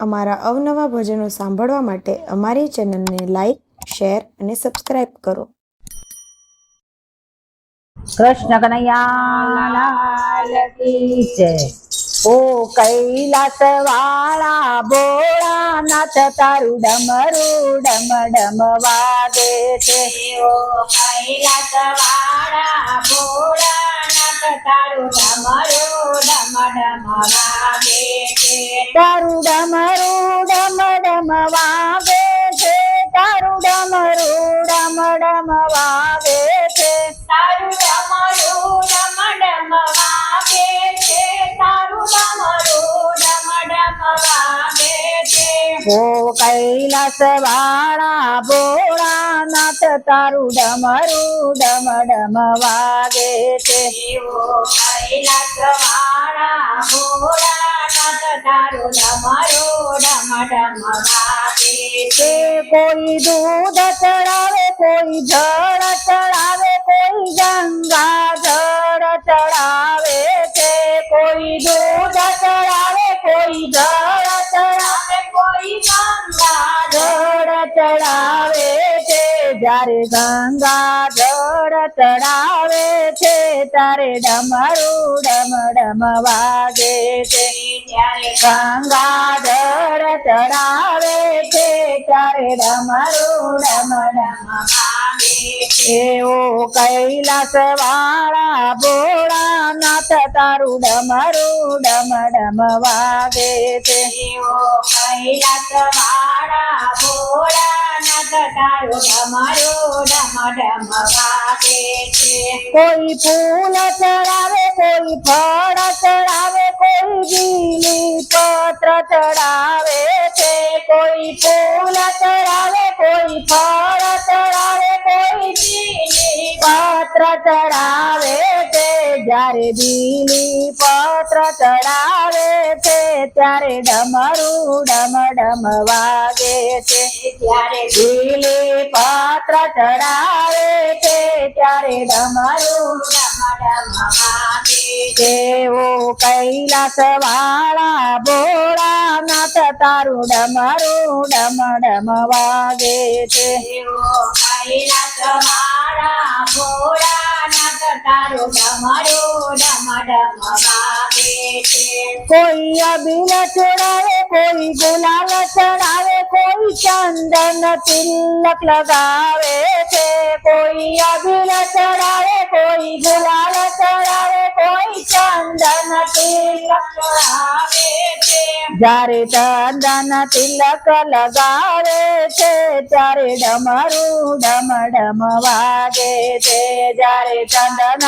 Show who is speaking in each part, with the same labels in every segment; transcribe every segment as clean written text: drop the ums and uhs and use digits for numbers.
Speaker 1: અમારા અવનવા ભજનો સાંભળવા માટે અમારી ચેનલને લાઈક, શેર અને સબસ્ક્રાઇબ કરો.
Speaker 2: કૃષ્ણ કનૈયા લાલ કી જય. ઓ કૈલાસ વાળા ભોળાનાથ તારું ડમરું ડમ ડમ વાગે છે.
Speaker 3: ઓ કૈલાસ વાળા ભોળાનાથ તારું ડમરું ડમ ડમ વાગે છે.
Speaker 2: તારું ડમરું ડમ ડમ વાગે છે. તારું ડમરું ડમ ડમ વાગે છે.
Speaker 3: તારું ડમરું ડમ ડમ વાગે છે. તારું ડમરું ડમ ડમ વાગે છે.
Speaker 2: ઓ કૈલાસ વાળા ભોળાનાથ તારું ડમરું ડમ ડમ વાગે છે.
Speaker 3: ઓ કૈલાસ વાળા ભોળાનાથ તારું ડમરું ડમ ડમ વાગે છે.
Speaker 2: કોઈ દૂધ ચડાવે, કોઈ જળ ચડાવે, કોઈ ગંગા જળ ચડાવે છે. કોઈ દૂધ ચડાવે, કોઈ જળ ચડાવે,
Speaker 3: કોઈ ગંગા
Speaker 2: જળ ચડાવે છે. જ્યારે ગંગા જળ ચડાવે છે ત્યારે ડમરું ડમ ડમ વાગે છે.
Speaker 3: ત્યારે
Speaker 2: ગંગા જળ ચડાવે છે ત્યારે ડમરું ડમ ડમ
Speaker 3: વાગે છે.
Speaker 2: એવો કૈલાસ વાળા ભોળાનાથ તારું ડમરું ડમ ડમ વાગે છે.
Speaker 3: એવો કૈલાસ વાળા ભોળાનાથ તારું ડમરું ડમ ડમ વાગે છે.
Speaker 2: કોઈ ફૂલ ચડાવે, કોઈ ફળ ચડાવે, કોઈ બીલી પત્ર ચડાવે છે. કોઈ ફૂલ ચડાવે, કોઈ ફળ ચડાવે, કોઈ બીલી પત્ર ચડાવે છે. જ્યારે બીલી પત્ર ચડાવે છે ત્યારે ડમરું ડમ ડમ વાગે છે.
Speaker 3: ત્યારે
Speaker 2: બીલી પત્ર ચડાવે છે ત્યારે ડમરું
Speaker 3: ડમ ડમ વાગે છે.
Speaker 2: કેવો કૈલાસ વાળા ભોળાનાથ તારું ડમરું ડમ ડમ વાગે છે.
Speaker 3: એવો કૈલાસ વાળા ભોળાનાથ તારું ડમરું ડમ ડમ વાગે છે.
Speaker 2: કોઈ અબીલ ચડાવે, કોઈ ગુલાલ ચડાવે, કોઈ ચંદન તિલક લગાવે છે. કોઈ અબીલ ચડાવે, કોઈ ગુલાલ ચડાવે, કોઈ ચંદન તિલક
Speaker 3: ચડાવે છે.
Speaker 2: જ્યારે ચંદન તિલક લગાવે છે ત્યારે ડમરું ડમ ડમ વાગે છે. જ્યારે ચંદન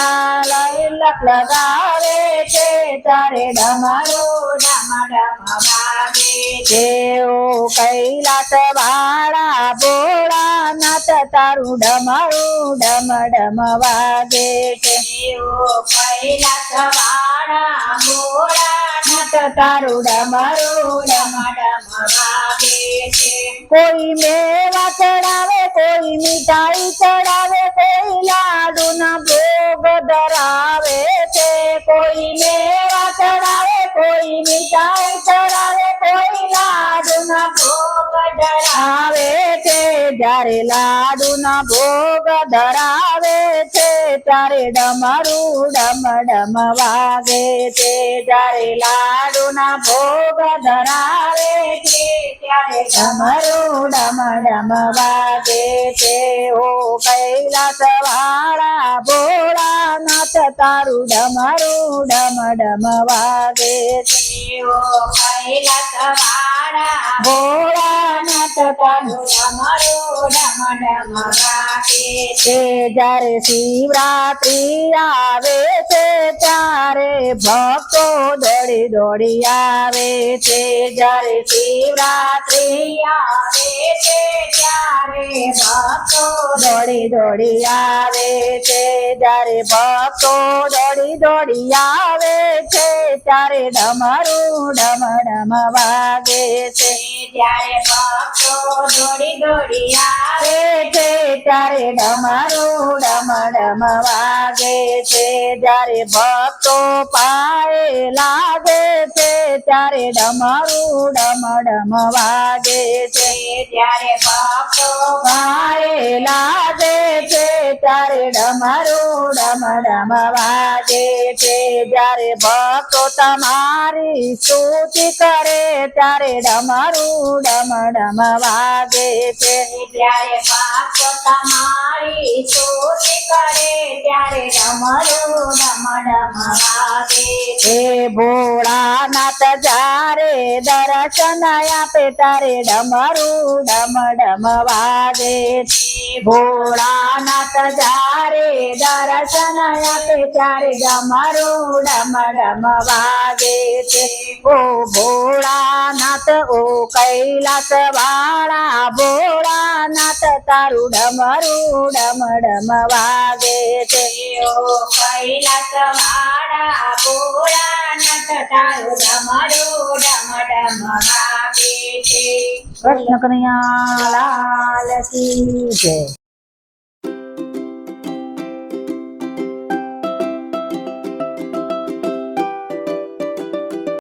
Speaker 2: તિલક લગાવે છે ત્યારે ડમરું
Speaker 3: ડમ ડમ વાગે છે.
Speaker 2: કેવો કૈલાસ વાળા ભોળાનાથ તારું ડમરું ડમ ડમ વાગે છે.
Speaker 3: એવો કૈલાસ વાળા ભોળાનાથ
Speaker 2: તારું ડમરું
Speaker 3: ડમ ડમ વાગે છે.
Speaker 2: કોઈ મેવા ચડાવે, કોઈ મીઠાઈ ચડાવે, કોઈ લાડુના ભોગ ધરાવે છે. કોઈ મેવા ચડાવે, કોઈ મીઠાઈ ચડાવે, કોઈ લાડુના ભોગ ધરાવે છે. જ્યારે લાડુના ભોગ ધરાવે છે ત્યારે ડમરું ડમ ડમ વાગે છે. જ્યારે લાડુના ભોગ ધરાવે છે ત્યારે ડમરું ડમ ડમ વાગે છે. ઓ કૈલાસ વાળા ભોળાનાથ તારું ડમરું ડમ ડમ વાગે છે.
Speaker 3: એવો કૈલાસ વાળા
Speaker 2: ભોળાનાથ તારું
Speaker 3: ડમરું ડમ ડમ વાગે છે.
Speaker 2: છે. જ્યારે શિવરાત્રી આવે છે ત્યારે ભક્તો દોડી દોડી આવે છે. જ્યારે શિવરાત્રી
Speaker 3: આવે છે ત્યારે ભક્તો
Speaker 2: દોડી દોડી આવે છે. જ્યારે ભક્તો દોડી દોડી આવે છે ત્યારે ડમરું ડમ ડમ વાગે છે.
Speaker 3: ત્યારે ભક્તો ભક્તો દોડી દોડી આવે
Speaker 2: છે ત્યારે ડમરું ડમ ડમ વાગે છે જ્યારે ભક્તો પાએ લાગે છે ત્યારે ડમરું ડમ ડમ વાગે છે
Speaker 3: ત્યારે ભક્તો
Speaker 2: પાએ લાગે છે ત્યારે ડમરું ડમ ડમ વાગે છે જ્યારે ભક્તો તમારી સ્તુતિ કરે ત્યારે ડમરું ડમ ડમ વાગે છે
Speaker 3: ત્યારે ભક્તો તમારી સ્તુતિ કરે ત્યારે ડમરું ડમ ડમ વાગે
Speaker 2: હે ભોળાનાથ જ્યારે દર્શન આપે ત્યારે ડમરું ડમ ડમ વાગે છે ભોળાનાથ જ્યારે દર્શન આપે ત્યારે ડમરું ડમ ડમ વાગે છે ઓ ભોળાનાથ ઓ કૈલાસ વાળા ભોળાનાથ તારું ડમરું ડમ ડમ વાગે છે
Speaker 3: ઓ કૈલાસ વાળા ભોળાનાથ તારું ડમરું ડમ ડમ વાગે છે
Speaker 2: કૃષ્ણ કનૈયા લાલ કી જય